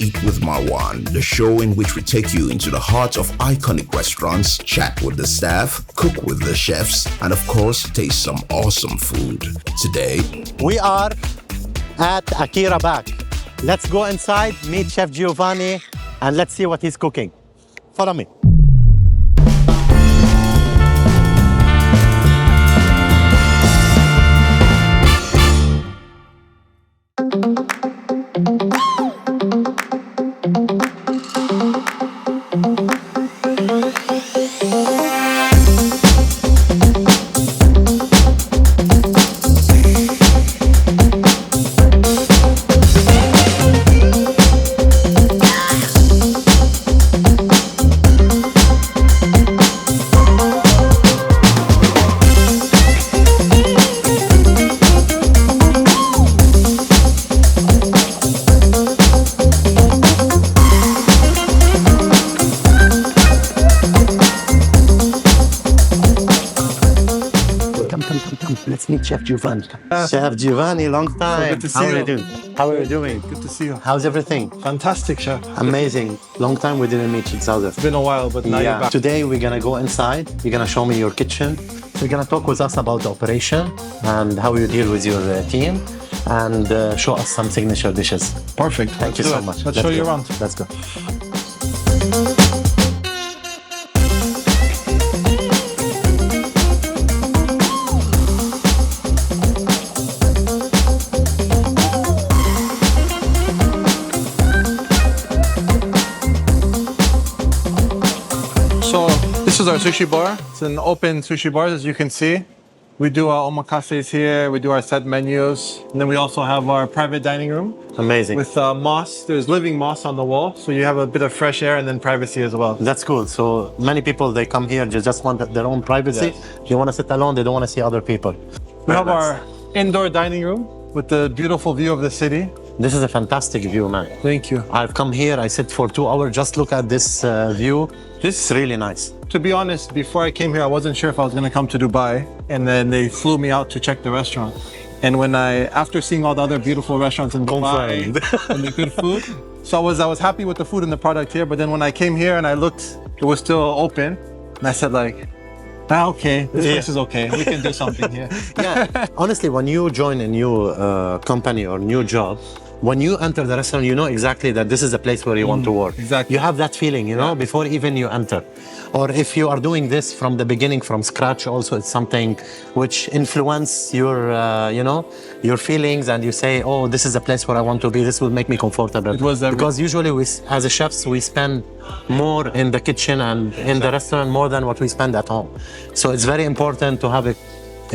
Eat with Marwan, the show in which we take you into the heart of iconic restaurants, chat with the staff, cook with the chefs, and of course, taste some awesome food. Today, we are at Akira Back. Let's go inside, meet Chef Giovanni, and let's see what he's cooking. Follow me. Let's meet Chef Giovanni. Chef Giovanni, long time. So good to see you. How are you doing? Good to see you. How's everything? Fantastic, Chef. Amazing. Long time we didn't meet each other. It's been a while, but now you're back. Today we're gonna go inside. You're gonna show me your kitchen. You're gonna talk with us about the operation and how you deal with your team, and show us some signature dishes. Perfect. Thank you so much. Let's show you around. Let's go. So this is our sushi bar. It's an open sushi bar, as you can see. We do our omakases here. We do our set menus. And then we also have our private dining room. Amazing. With moss. There's living moss on the wall. So you have a bit of fresh air and then privacy as well. That's cool. So many people, they come here, they just want their own privacy. Yes. They want to sit alone, they don't want to see other people. We have our indoor dining room with the beautiful view of the city. This is a fantastic view, man. Thank you. I've come here, I sit for 2 hours, just look at this view. This is really nice. To be honest, before I came here, I wasn't sure if I was going to come to Dubai. And then they flew me out to check the restaurant. And after seeing all the other beautiful restaurants in Dubai and the good food, so I was happy with the food and the product here. But then when I came here and I looked, it was still open. And I said okay, this place is okay. We can do something here. Yeah. Honestly, when you join a new company or new job, when you enter the restaurant, you know exactly that this is a place where you want to work. Exactly. You have that feeling, you know, before even you enter. Or if you are doing this from the beginning, from scratch, also it's something which influence your, your feelings, and you say, oh, this is a place where I want to be. This will make me comfortable. It was because usually as a chefs, we spend more in the kitchen and in the restaurant more than what we spend at home. So it's very important to have a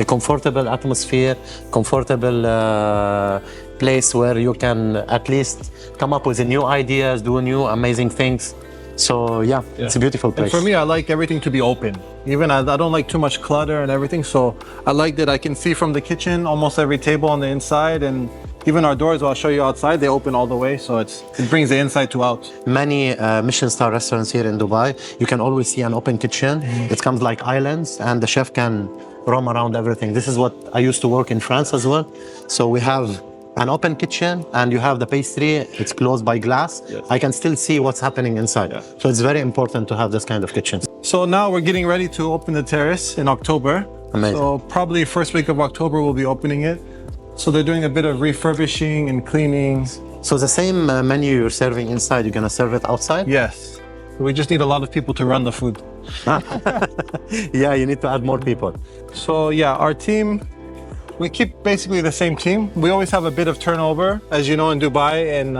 comfortable atmosphere, comfortable place where you can at least come up with new ideas, do new amazing things. So yeah, it's a beautiful place. And for me, I like everything to be open. Even I don't like too much clutter and everything. So I like that I can see from the kitchen almost every table on the inside, and even our doors, I'll show you outside, they open all the way. So it brings the inside to out. Many Michelin-starred restaurants here in Dubai, you can always see an open kitchen. It comes like islands, and the chef can roam around everything. This is what I used to work in France as well. So we have an open kitchen, and you have the pastry, it's closed by glass. Yes. I can still see what's happening inside. Yeah. So it's very important to have this kind of kitchen. So now we're getting ready to open the terrace in October. Amazing. So probably first week of October, we'll be opening it. So they're doing a bit of refurbishing and cleaning. So the same menu you're serving inside, you're gonna serve it outside? Yes. We just need a lot of people to run the food. Yeah, you need to add more people. So yeah, our team, we keep basically the same team. We always have a bit of turnover, as you know, in Dubai, and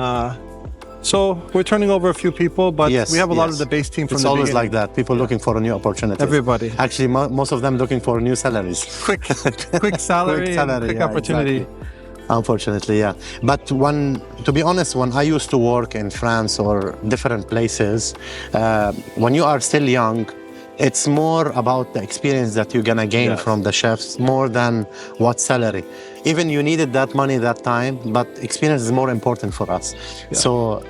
so we're turning over a few people, but we have a lot of the base team from it's the always beginning. like that. People looking for a new opportunity. Everybody. Actually, most of them looking for new salaries. Quick salary, quick opportunity. Exactly. Unfortunately, yeah. But to be honest, when I used to work in France or different places, when you are still young, it's more about the experience that you're gonna gain from the chefs more than what salary. Even you needed that money that time, but experience is more important for us. So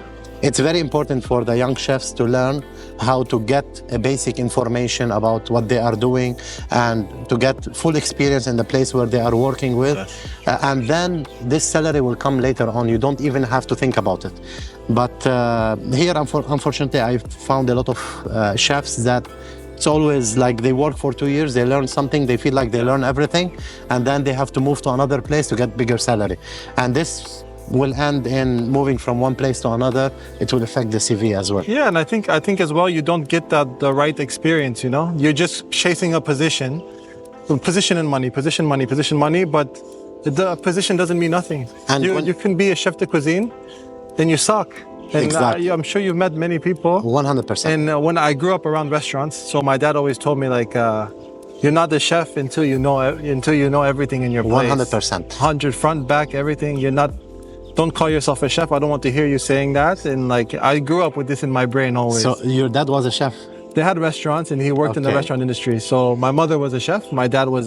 It's very important for the young chefs to learn how to get a basic information about what they are doing and to get full experience in the place where they are working with. And then this salary will come later on. You don't even have to think about it. But here, unfortunately, I found a lot of chefs that it's always like they work for 2 years, they learn something, they feel like they learn everything, and then they have to move to another place to get bigger salary. And this will end in moving from one place to another. It will affect the CV as well. Yeah, and I think as well, you don't get the right experience, you know? You're just chasing a position and money, position, money, but the position doesn't mean nothing. And you can be a chef de cuisine, then you suck. And exactly. I'm sure you've met many people. 100%. And when I grew up around restaurants, so my dad always told me like, you're not the chef until you know everything in your place. 100%. 100 front, back, everything. Don't call yourself a chef. I don't want to hear you saying that. And like, I grew up with this in my brain always. So your dad was a chef? They had restaurants and he worked in the restaurant industry. So my mother was a chef. My dad was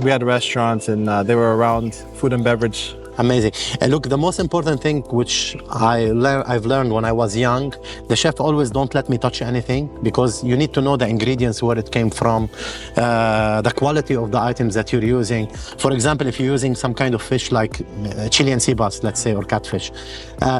we had restaurants and they were around food and beverage. Amazing. And look, the most important thing which I've learned when I was young, the chef always don't let me touch anything because you need to know the ingredients, where it came from, the quality of the items that you're using. For example, if you're using some kind of fish like Chilean sea bass, let's say, or catfish,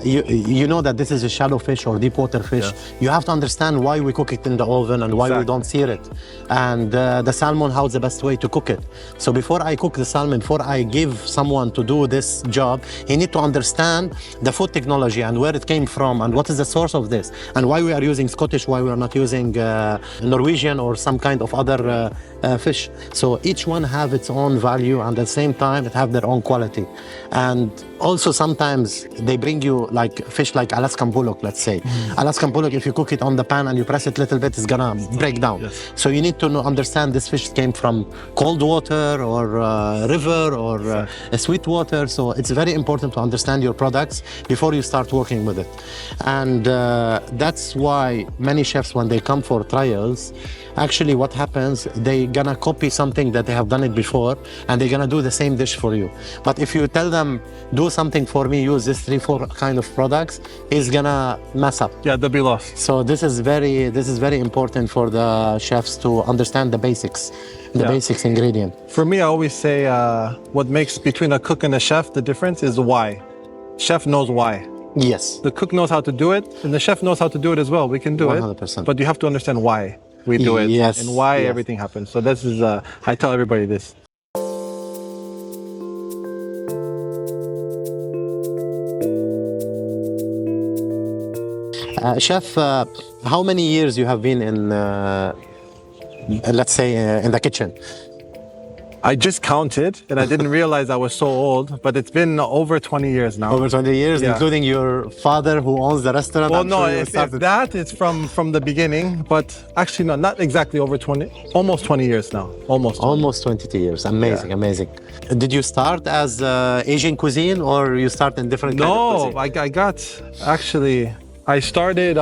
you know that this is a shallow fish or deep water fish. Yeah. You have to understand why we cook it in the oven and why we don't sear it. And the salmon, how's the best way to cook it. So before I cook the salmon, before I give someone to do this job, he need to understand the food technology and where it came from and what is the source of this and why we are using Scottish, why we are not using Norwegian or some kind of other fish. So each one have its own value and at the same time it have their own quality. And also sometimes they bring you like fish like Alaskan pollock, let's say. Alaskan pollock, if you cook it on the pan and you press it a little bit, it's gonna break down. Yes. So you need to understand this fish came from cold water or river or sweet water. So it's very important to understand your products before you start working with it. And that's why many chefs, when they come for trials, actually what happens, they gonna copy something that they have done it before and they're gonna do the same dish for you. But if you tell them, do something for me, use this 3-4 kind of products, it's gonna mess up. Yeah, they'll be lost. So this is very important for the chefs to understand the basics, basics ingredient. For me, I always say what makes between a cook and a chef, the difference is why. Chef knows why. Yes. The cook knows how to do it and the chef knows how to do it as well. We can do 100%. it, but you have to understand why we do it and why everything happens. So this is, I tell everybody this. Chef, how many years you have been in, let's say, in the kitchen? I just counted and I didn't realize I was so old, but it's been over 20 years now. Over 20 years, including your father who owns the restaurant? Well, no, if that, it's from the beginning, but actually no, not exactly over 20, almost 20 years now, almost 20. Almost 22 years, amazing, amazing. Did you start as Asian cuisine or you start in different kind of cuisine? I started,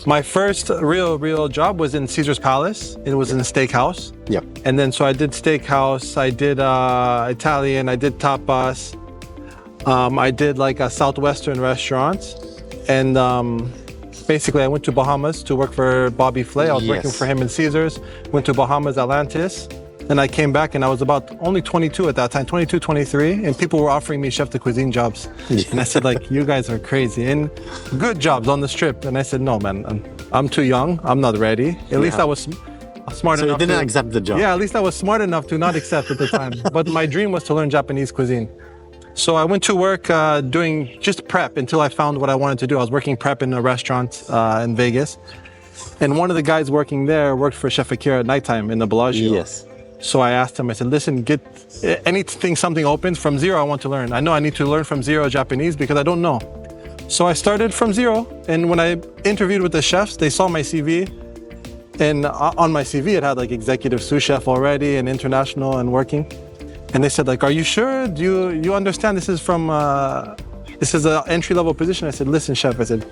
my first real job was in Caesar's Palace. It was in a steakhouse. Yep. And then so I did steakhouse, I did Italian, I did tapas. I did like a Southwestern restaurant. And basically I went to Bahamas to work for Bobby Flay. I was working for him in Caesar's. Went to Bahamas, Atlantis. Then I came back and I was about only 22 at that time, 22, 23. And people were offering me chef de cuisine jobs. And I said like, you guys are crazy. And good jobs on the strip. And I said, no, man, I'm too young. I'm not ready. At least I was smart enough. So you didn't accept the job? Yeah, at least I was smart enough to not accept at the time. But my dream was to learn Japanese cuisine. So I went to work doing just prep until I found what I wanted to do. I was working prep in a restaurant in Vegas. And one of the guys working there worked for Chef Akira at nighttime in the Bellagio. Yes. So I asked him, I said, listen, get anything, something opens from zero, I want to learn. I know I need to learn from zero Japanese because I don't know. So I started from zero. And when I interviewed with the chefs, they saw my CV. And on my CV, it had like executive sous chef already and international and working. And they said like, are you sure? Do you understand this is from, this is an entry-level position? I said, listen, chef, I said,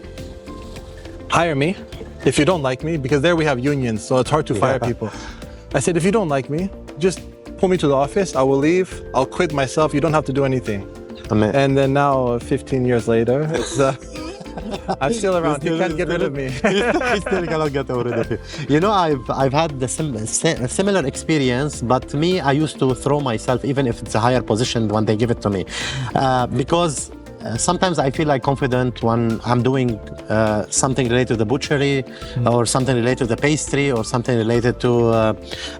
hire me if you don't like me, because there we have unions, so it's hard to fire people. I said, if you don't like me, just pull me to the office, I will leave, I'll quit myself, you don't have to do anything. Amen. And then now, 15 years later, it's I'm still around. You can't get rid of me. He still cannot get rid of you. You know, I've had the similar experience, but me, I used to throw myself, even if it's a higher position when they give it to me, because sometimes I feel like confident when I'm doing something related to the butchery or something related to the pastry or something related to,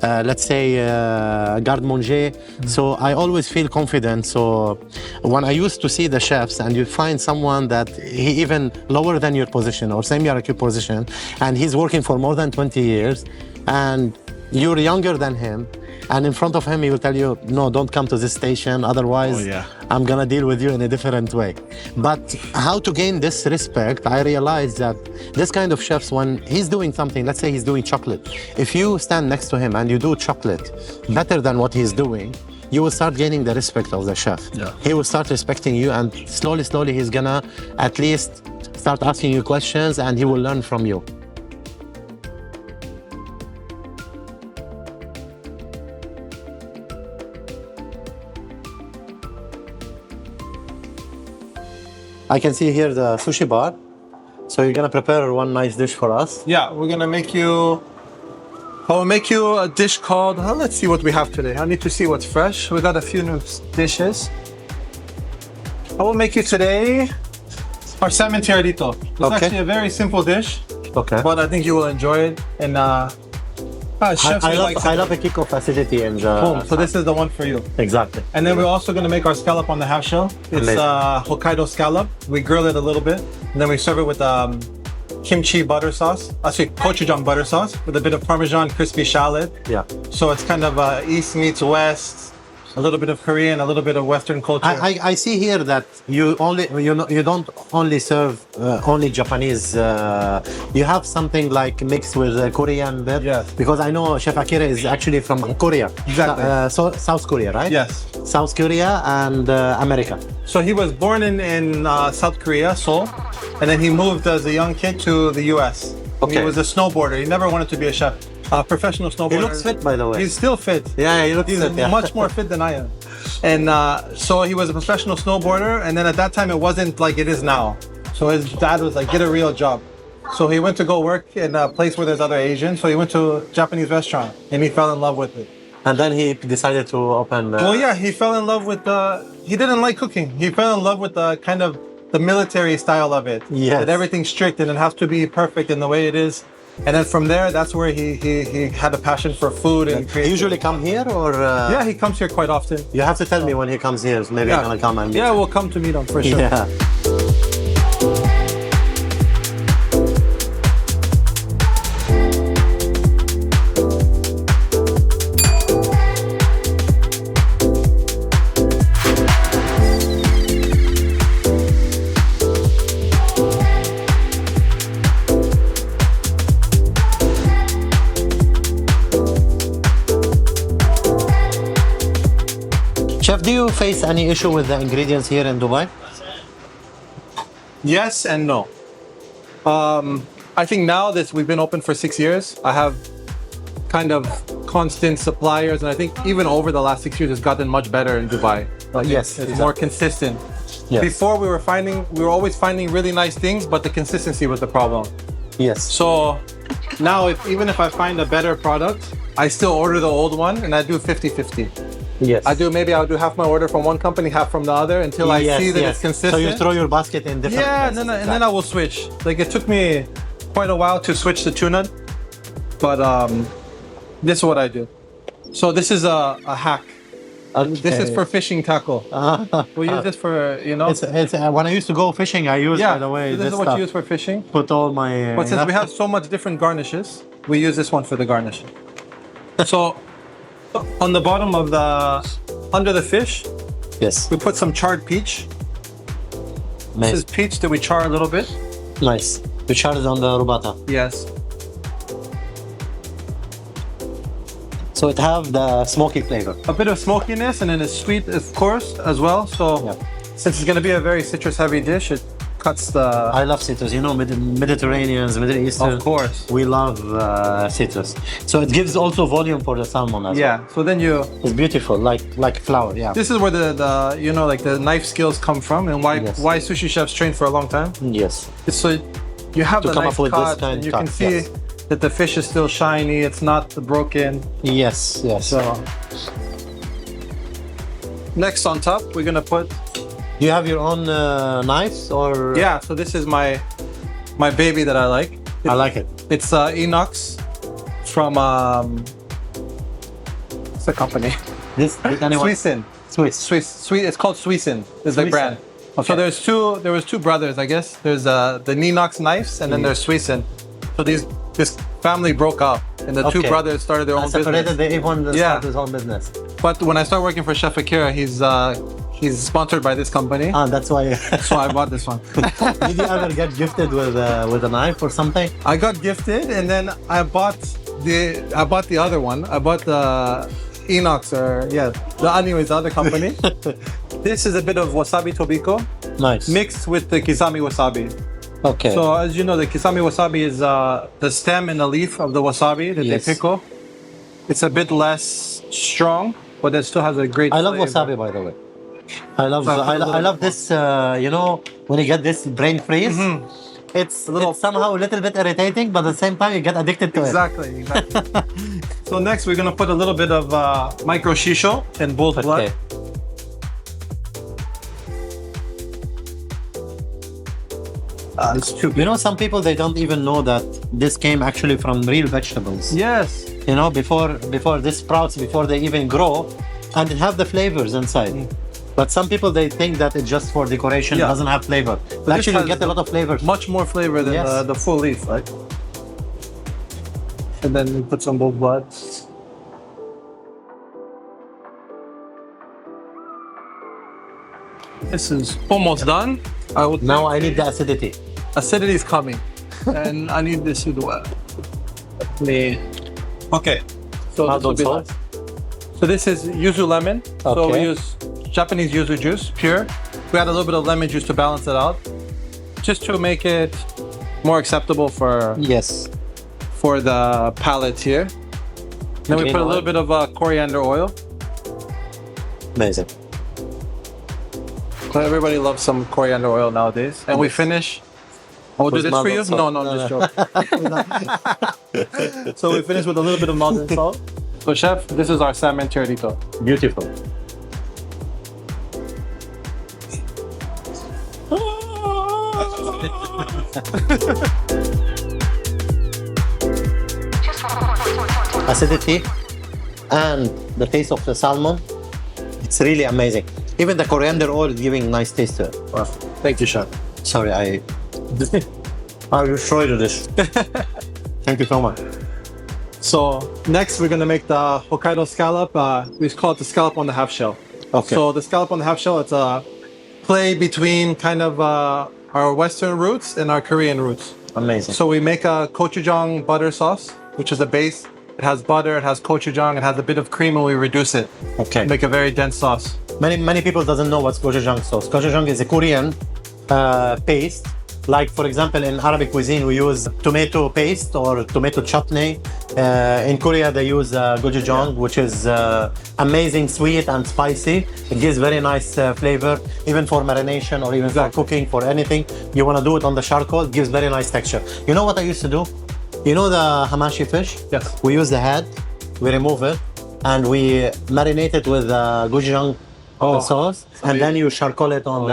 let's say, garde-manger. So I always feel confident. So when I used to see the chefs and you find someone that he even lower than your position or same your position, and he's working for more than 20 years, and you're younger than him, and in front of him he will tell you, no, don't come to this station, otherwise I'm gonna deal with you in a different way. But how to gain this respect, I realized that this kind of chefs, when he's doing something, let's say he's doing chocolate, if you stand next to him and you do chocolate better than what he's doing, you will start gaining the respect of the chef. He will start respecting you, and slowly he's gonna at least start asking you questions, and he will learn from you. I can see here the sushi bar. So you're gonna prepare one nice dish for us. Yeah, we're gonna make you... I will make you a dish called... let's see what we have today. I need to see what's fresh. We got a few new dishes. I will make you today our salmon tiradito. It's actually a very simple dish. Okay. But I think you will enjoy it. And I love a kick of acidity and so this is the one for you. Exactly. And then we're also going to make our scallop on the half shell. It's Hokkaido scallop. We grill it a little bit, and then we serve it with kimchi butter sauce. Actually, gochujang butter sauce with a bit of Parmesan crispy shallot. Yeah. So it's kind of East meets West. A little bit of Korean, a little bit of Western culture. I see here that you don't only serve only Japanese. You have something like mixed with Korean there. Yes. Because I know Chef Akira is actually from Korea. Exactly. So South Korea, right? Yes. South Korea and America. So he was born in South Korea, Seoul, and then he moved as a young kid to the U.S. Okay. He was a snowboarder. He never wanted to be a chef. Professional snowboarder. He looks fit, by the way. He's still fit. Yeah, he looks fit. He's much more fit than I am. And so he was a professional snowboarder, and then at that time it wasn't like it is now. So his dad was like, get a real job. So he went to go work in a place where there's other Asians. So he went to a Japanese restaurant, and he fell in love with it. And then he decided to open... Well, yeah, he fell in love with he didn't like cooking. He fell in love with the kind of the military style of it. Yes. That everything's strict and it has to be perfect in the way it is. And then from there, that's where he had a passion for food and creativity. He usually come here, or? Yeah, he comes here quite often. You have to tell me when he comes here. Maybe I'm gonna come and meet. Yeah, we'll come to meet him for sure. Yeah. Chef, do you face any issue with the ingredients here in Dubai? Yes and no. I think now that we've been open for 6 years, I have kind of constant suppliers, and I think even over the last 6 years, it's gotten much better in Dubai. Yes, it's more consistent. Yes. Before we were always finding really nice things, but the consistency was the problem. Yes. So now, even if I find a better product, I still order the old one, and I do 50-50. Yes. I'll do half my order from one company, half from the other, until I see that it's consistent. So you throw your basket in different places. And then I will switch. Like, it took me quite a while to switch to tuna, but this is what I do. So this is a hack. Okay. This is for fishing tackle. We use this for, It's when I used to go fishing, I used, by the way, this is what you use for fishing. Put all my... But since we have so much different garnishes, we use this one for the garnish. So on the bottom of under the fish, yes, we put some charred peach. Nice. This is peach that we char a little bit. Nice. We char it on the rubata. Yes. So it have the smoky flavor. A bit of smokiness, and then it's sweet, of course, as well. So since it's going to be a very citrus heavy dish, it cuts the... I love citrus. You know, Mediterraneans, Middle Eastern. Of course. We love citrus. So it gives also volume for the salmon as well. Yeah, so then you... It's beautiful, like flour, yeah. This is where the you know, like the knife skills come from, and why Yes. why sushi chefs train for a long time. Yes. So you have To the come nice up with this cut, kind and you cut, can see yes. that the fish is still shiny. It's not broken. Yes, yes. So next on top, we're gonna put... Do you have your own knives or? Yeah, so this is my baby that I like. I like it. It's Inox from what's the company? This anyone? Swissin. Swiss. It's called Swissin. Is the Swissin. brand. Okay. So there was two brothers, I guess. There's the Inox knives, and then there's Swissin. So this family broke up, and the two Okay. brothers started their own Separated, business. everyone started his own business. But when I started working for Chef Akira, he's sponsored by this company. Ah, that's why. So I bought this one. Did you ever get gifted with a knife or something? I got gifted, and then I bought the other one. I bought the Inox, anyways, the other company. This is a bit of wasabi tobiko Nice. mixed with the kisame wasabi. Okay. So as you know, the kisame wasabi is the stem and the leaf of the wasabi that Yes. they pickle. It's a bit less strong, but it still has a great I love flavor. wasabi, by the way. I love So I put a I little love this. You know, when you get this brain freeze, it's somehow a little bit irritating, but at the same time you get addicted to it. Exactly. So next we're gonna put a little bit of micro shisho and bull's blood. Okay. It's too You know, some people they don't even know that this came actually from real vegetables. Yes. You know, before this sprouts, before they even grow, and it have the flavors inside. But some people they think that it's just for decoration, Yeah. it doesn't have flavor. But this actually, you has get a lot of flavors. Much more flavor than Yes. the full leaf, right? And then we put some bull's blood. This is almost done. I would Now I need the acidity. acidity is coming, and I need this to do well. Okay. So Now this will don't be salt. last. So this is yuzu lemon. So we Okay. use Japanese yuzu juice, pure. We add a little bit of lemon juice to balance it out, just to make it more acceptable Yes. for the palate here. Then we Green put a oil. little bit of coriander oil. Amazing. So everybody loves some coriander oil nowadays. And we finish. I will do With this for you? melted No, salt. just joking. So we finish with a little bit of melted salt. So chef, this is our salmon tiradito. Beautiful. Acidity and the taste of the salmon, it's really amazing. Even the coriander oil is giving nice taste to it. Thank you, chef. Sorry, I destroyed this. Thank you so much. So next we're gonna make the Hokkaido scallop. We call it the Scallop-on-a-half-shell. Okay. So the Scallop-on-a-half-shell, it's a play between kind of our Western roots and our Korean roots. Amazing. So we make a gochujang butter sauce, which is a base. It has butter, it has gochujang, it has a bit of cream, and we reduce it. Okay. Make a very dense sauce. Many people doesn't know what's gochujang sauce. Gochujang is a Korean paste. Like for example, in Arabic cuisine, we use tomato paste or tomato chutney. In Korea, they use gochujang, which is amazing, sweet and spicy. It gives very nice flavor, even for marination or even for cooking, for anything. You want to do it on the charcoal, it gives very nice texture. You know what I used to do? You know the hamashi fish? Yes. We use the head, we remove it, and we marinate it with gochujang sauce, and then you charcoal it on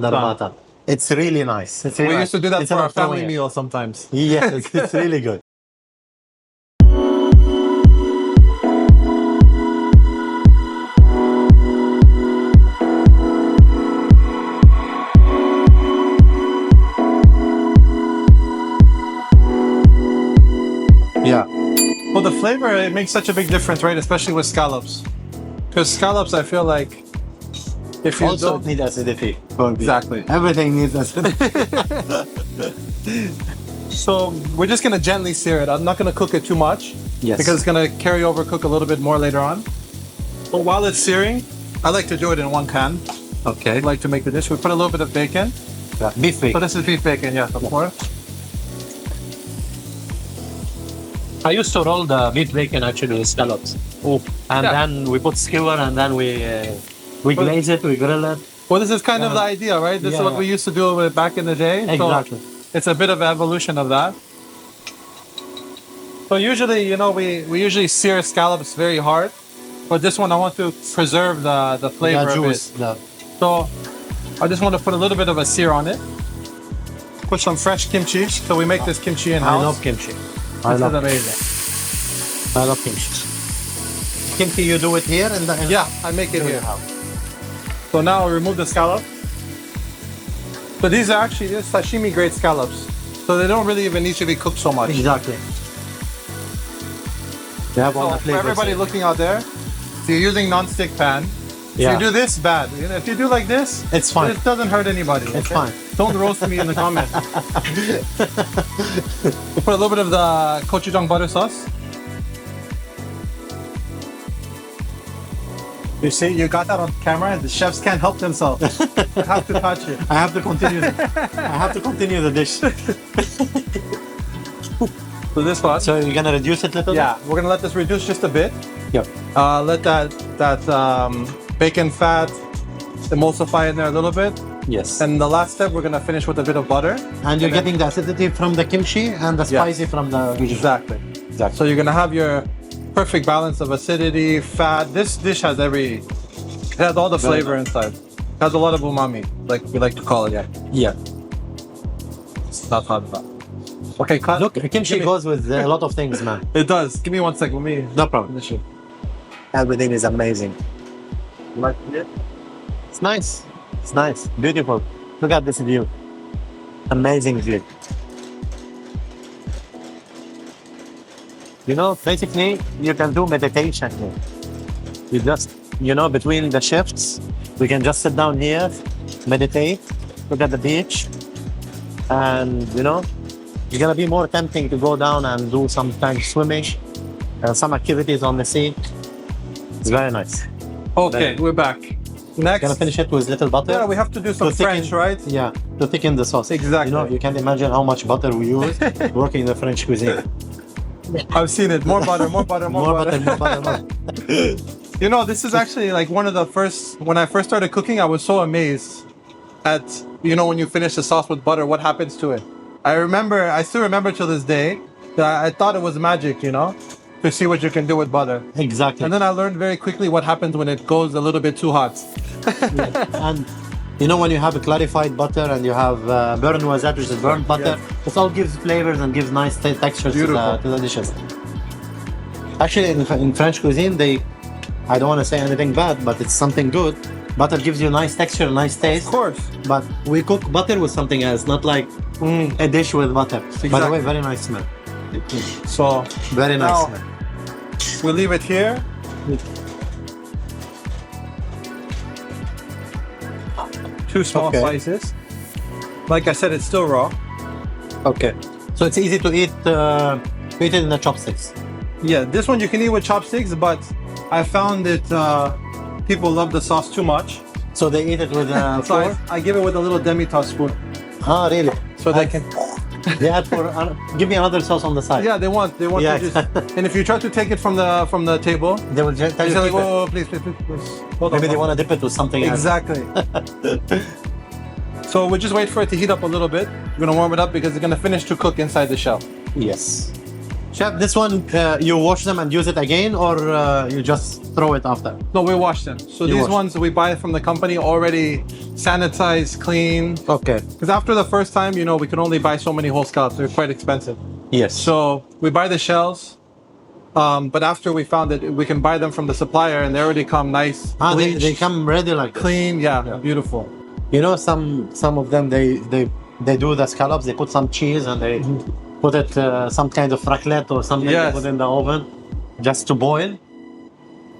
the rabata. It's really nice. It's really We used to do that Instead for our of throwing family it. meal sometimes. Yes, it's really good. Yeah. Well, the flavor, it makes such a big difference, right? Especially with scallops. Because scallops, I feel like if you Also, don't... need acidity. Exactly. Everything needs acidity. So we're just gonna gently sear it. I'm not gonna cook it too much. Yes. Because it's gonna carry over, cook a little bit more later on. But while it's searing, I like to do it in one can. Okay. I like to make the dish. We put a little bit of bacon. Beef So bacon. this is beef bacon, yes, of course. I used to roll the beef bacon actually with scallops. Oh. And then we put skewer and then we glaze it, we grill it. Well, this is kind of the idea, right? This is what we used to do with back in the day. Exactly. So it's a bit of an evolution of that. So usually, you know, we usually sear scallops very hard, but this one I want to preserve the flavor The of juice. it. So I just want to put a little bit of a sear on it. Put some fresh kimchi. So we make this kimchi in-house. I love kimchi. This is amazing. I love kimchi. Kimchi, you do it here in the Yeah, I make it here. So now I remove the scallop. So these are actually sashimi grade scallops. So they don't really even need to be cooked so much. Exactly. They have all So the for flavors. everybody looking out there, if you're using non-stick pan, if Yeah. you do this, bad. You know, if you do like this, It's fine. It doesn't hurt anybody. It's okay? fine. Don't roast me in the comments. We put a little bit of the gochujang butter sauce. You see, you got that on camera. The chefs can't help themselves. You have to touch it. I have to continue. I have to continue the dish. So this one. So you're gonna reduce it a little? Yeah, we're gonna let this reduce just a bit. Yep. Let that bacon fat emulsify in there a little bit. Yes. And the last step, we're gonna finish with a bit of butter. And you're getting the acidity from the kimchi and the spicy from the Exactly. So you're gonna have your perfect balance of acidity, fat. This dish has it has all the flavor inside. It has a lot of umami, like we like to call it. Yeah. It's not hot enough. Okay, cut. Look, kimchi goes with a lot of things, man. It does. Give me 1 second. Let me. No problem. Finish it. Everything is amazing. Like it? It's nice. It's nice. Beautiful. Look at this view. Amazing view. You know, basically, you can do meditation here. You just, between the shifts, we can just sit down here, meditate, look at the beach, and, it's gonna be more tempting to go down and do some kind of swimming, some activities on the sea. It's very nice. Okay, we're back. Next. Gonna finish it with little butter. Yeah, we have to do some French, right? Yeah, to thicken the sauce. Exactly. You can imagine how much butter we use working in the French cuisine. I've seen it. More butter, more butter, more butter. More butter. You know, this is actually like one of the first, when I first started cooking, I was so amazed at, when you finish the sauce with butter, what happens to it. I still remember till this day that I thought it was magic, to see what you can do with butter. Exactly. And then I learned very quickly what happens when it goes a little bit too hot. And when you have a clarified butter and you have burnt noisette, which is burnt butter, it all gives flavors and gives nice textures to the dishes. Actually, in French cuisine, I don't want to say anything bad, but it's something good. Butter gives you nice texture, nice taste. Of course. But we cook butter with something else, not like a dish with butter. Exactly. By the way, very nice smell. So, Very nice now, smell. we'll leave it here. Two small slices. Like I said, it's still raw. Okay. So it's easy to eat it in the chopsticks. Yeah, this one you can eat with chopsticks, but I found that people love the sauce too much. So they eat it with So flour? I give it with a little demi-tasse spoon. Ah, really? So they can... They add give me another sauce on the side. Yeah, they want Yeah. to just... And if you try to take it from the table, They will just tell they you say, keep it. "Whoa, please. Hold on, Maybe they hold want to dip it with something on." else. Exactly. So we just wait for it to heat up a little bit. We're gonna warm it up because it's gonna finish to cook inside the shell. Yes. Chef, this one, you wash them and use it again, or you just throw it after? No, we wash them. So You these wash. ones we buy from the company already sanitized, clean. Okay. Because after the first time, we could only buy so many whole scallops. They're quite expensive. Yes. So we buy the shells, but after we found that we can buy them from the supplier and they already come nice, they bleached, come ready like this. clean, beautiful. Some of them they do the scallops. They put some cheese and they put it some kind of raclette or something. They Yes. put in the oven just to boil.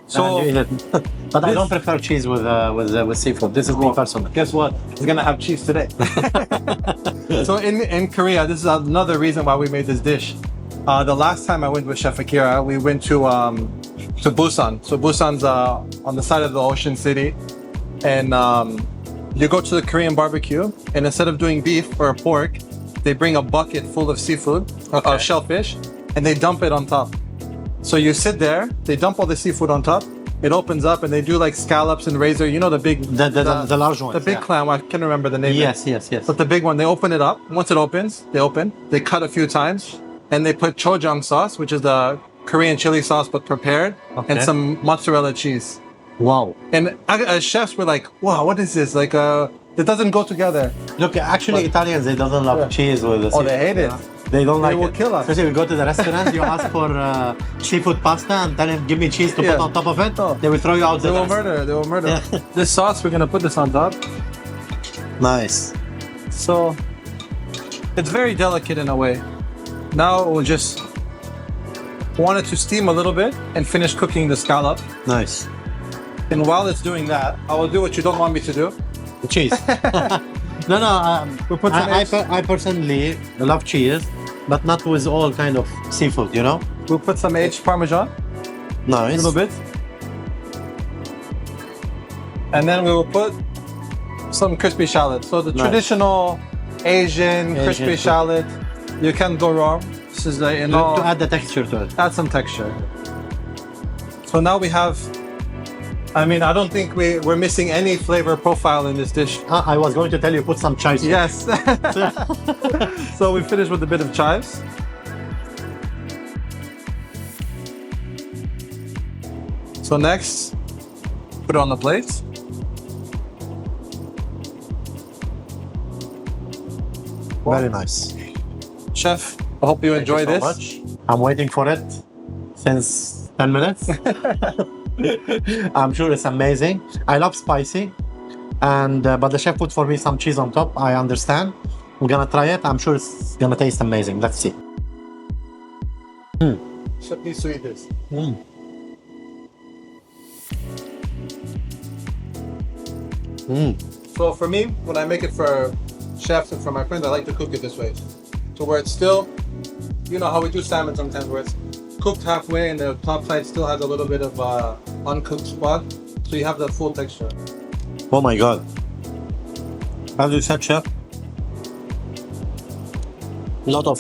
So and you eat it. But I don't prefer cheese with seafood. This is me personally. guess what? It's gonna have cheese today. So in Korea, this is another reason why we made this dish. The last time I went with Chef Akira, we went to Busan. So Busan's on the side of the ocean city, and You go to the Korean barbecue, and instead of doing beef or pork, they bring a bucket full of seafood, of shellfish, and they dump it on top. So you sit there, they dump all the seafood on top, it opens up, and they do like scallops and razor. You know the big, The large one. the big clam. I can't remember the name. Yes. But the big one, they open it up. Once it opens, they cut a few times, and they put chojang sauce, which is the Korean chili sauce but prepared, and some mozzarella cheese. Wow. And as chefs, we're like, wow, what is this? Like, it doesn't go together. Look, actually, Italians, they doesn't love cheese with the seafood. They hate it. They don't like They will it. kill us. Especially if you go to the restaurant, you ask for seafood pasta and tell them, give me cheese to put on top of it. Oh. They will throw you out They the will murder. They will murder. This sauce, we're gonna put this on top. Nice. So it's very delicate in a way. Now we'll just want it to steam a little bit and finish cooking the scallop. Nice. And while it's doing that, I will do what you don't want me to do. The cheese. No. We'll put some eggs. I personally love cheese, but not with all kind of seafood, you know? We'll put some aged Parmesan, Nice. a little bit. And then we will put some crispy shallot. So the traditional Asian crispy food. shallot, you can't go wrong. This is like, To add the texture to it. add some texture. So now we have, I mean, I don't think we're missing any flavor profile in this dish. I was going to tell you, put some chives. Yes. So we finished with a bit of chives. So next, put it on the plate. Very nice. Chef, I hope you enjoy Thank you this. so much. I'm waiting for it since 10 minutes. I'm sure it's amazing. I love spicy, and but the chef put for me some cheese on top. I understand. I'm gonna try it. I'm sure it's gonna taste amazing. Let's see. Chef needs to eat this. So for me, when I make it for chefs and for my friends, I like to cook it this way. To where it's still, you know how we do salmon sometimes, where it's cooked halfway and the top side still has a little bit of uncooked spot. So you have the full texture. Oh my god! As you said, chef, a lot of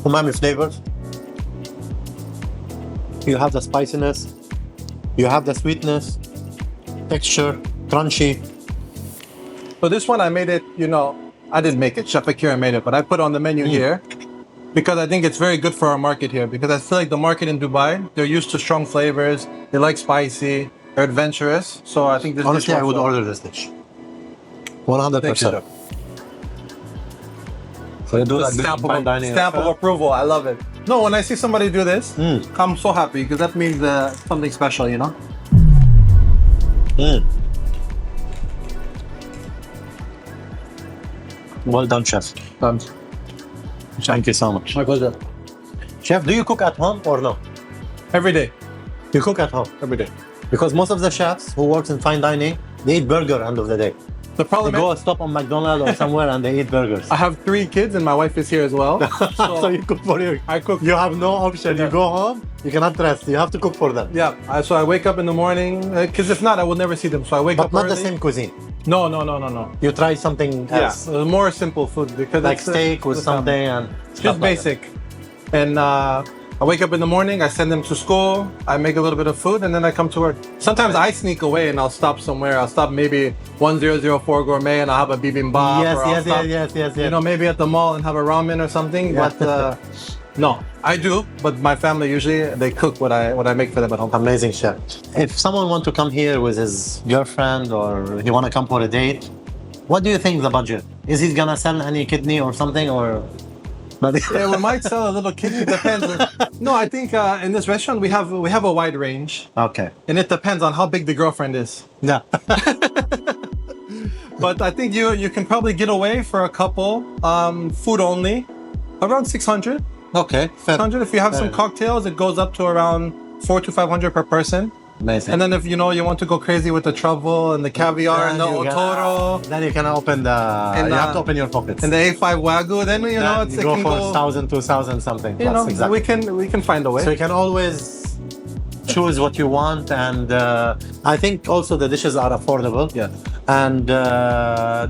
umami flavors. You have the spiciness, you have the sweetness, texture, crunchy. So this one I made it, you know, I didn't make it, Chef Akira made it, but I put it on the menu here because I think it's very good for our market here, because I feel like the market in Dubai, they're used to strong flavors, they like spicy, they're adventurous. So I think this Honestly, dish I would works well. order this dish. 100%. So you do like Stamp, fine dining stamp of approval, I love it. No, when I see somebody do this, I'm so happy because that means something special, you know? Well done, chef. Thank you so much. My pleasure. Chef, do you cook at home or no? Every day. You cook at home? Every day. Because most of the chefs who work in fine dining, they eat burger end of the day. The They problem go is, stop on McDonald's or somewhere and they eat burgers. I have 3 kids and my wife is here as well. So you cook for you. I cook. You have no option. You go home, you cannot rest. You have to cook for them. Yeah, so I wake up in the morning, because if not, I will never see them. So I wake But up not early. the same cuisine. No. You try something else. Yeah, more simple food because Like it's, steak with it's, something and just stuff like basic. And I wake up in the morning, I send them to school, I make a little bit of food, and then I come to work. Sometimes I sneak away and I'll stop somewhere. I'll stop maybe 1004 Gourmet and I'll have a bibimbap. Yes, or I'll stop, yes. You know, maybe at the mall and have a ramen or something. Yeah. But no, I do. But my family usually they cook what I make for them at home. Amazing chef. If someone want to come here with his girlfriend or he want to come for a date, what do you think the budget? Is he gonna sell any kidney or something or? Yeah, we might sell a little kidney. Depends. No, I think in this restaurant we have a wide range, Okay. and it depends on how big the girlfriend is. Yeah. But I think you can probably get away for a couple, food only, around 600. Okay. Fair. 600. If you have some Fair. cocktails, it goes up to around 400 to 500 per person. Amazing. And then if you want to go crazy with the truffle and the caviar and the Then you otoro Then you can open the. And, you have to open your pockets. and the A5 Wagyu, then Then it you go can for go. 1,000, 2,000 something. You plus, know, exactly. we can find a way. So you can always choose what you want, and I think also the dishes are affordable. Yeah. And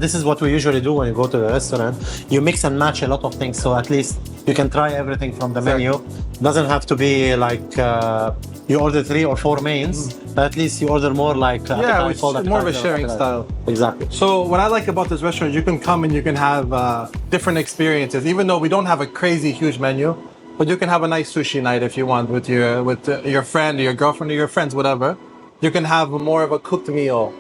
this is what we usually do when you go to the restaurant. You mix and match a lot of things, so at least you can try everything from the menu. Doesn't have to be like you order 3 or 4 mains, but at least you order more like it's more of a sharing style. Exactly. So what I like about this restaurant, you can come and you can have different experiences. Even though we don't have a crazy huge menu, but you can have a nice sushi night if you want with your friend or your girlfriend or your friends, whatever. You can have more of a cooked meal.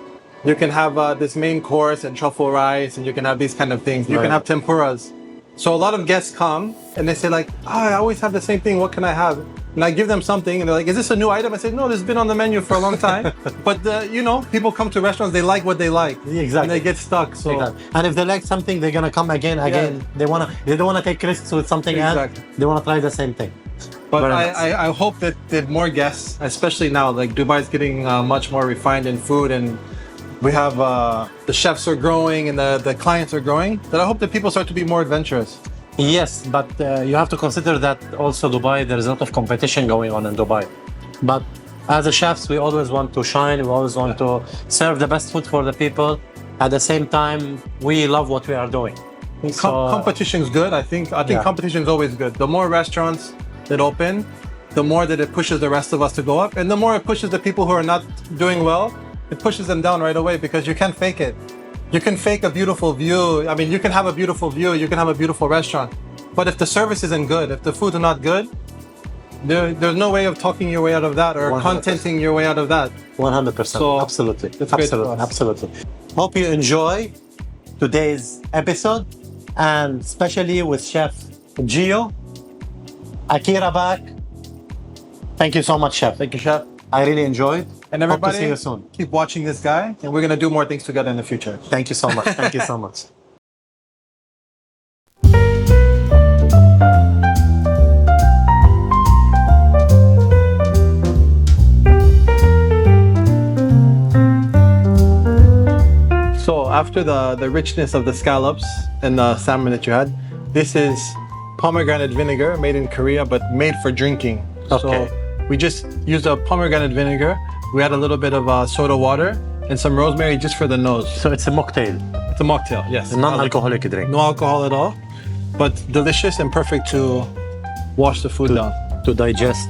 You can have this main course and truffle rice, and you can have these kind of things. You can have tempuras. So a lot of guests come and they say like, I always have the same thing. What can I have? And I give them something and they're like, is this a new item? I say, no, this has been on the menu for a long time. But people come to restaurants, they like what they like. Exactly. And they get stuck. So. Exactly. And if they like something, they're gonna come again. Yeah. They don't wanna take risks with something else. They wanna try the same thing. But I hope that more guests, especially now, like Dubai is getting much more refined in food, and we have the chefs are growing and the clients are growing, that I hope that people start to be more adventurous. Yes, but you have to consider that also Dubai, there is a lot of competition going on in Dubai. But as a chefs, we always want to shine, we always want to serve the best food for the people. At the same time, we love what we are doing. So, competition is good. I think competition is always good. The more restaurants that open, the more that it pushes the rest of us to go up, and the more it pushes the people who are not doing well, it pushes them down right away, because you can't fake it. You can fake a beautiful view. I mean, you can have a beautiful view, you can have a beautiful restaurant, but if the service isn't good, if the food is not good, there's no way of talking your way out of that or 100%. contenting your way out of that. 100%. So, absolutely. it's great for us. Absolutely. Hope you enjoy today's episode, and especially with Chef Gio, Akira Back. Thank you so much, Chef. Thank you, Chef. I really enjoyed. And everybody, hope to see you soon. Keep watching this guy, and we're going to do more things together in the future. Thank you so much. Thank you so much. So after the richness of the scallops and the salmon that you had, this is pomegranate vinegar made in Korea, but made for drinking. Okay. So we just used a pomegranate vinegar. We add a little bit of soda water and some rosemary just for the nose. So it's a mocktail. It's a mocktail, yes. A non-alcoholic drink. No alcohol at all, but delicious and perfect to wash the food down. To digest.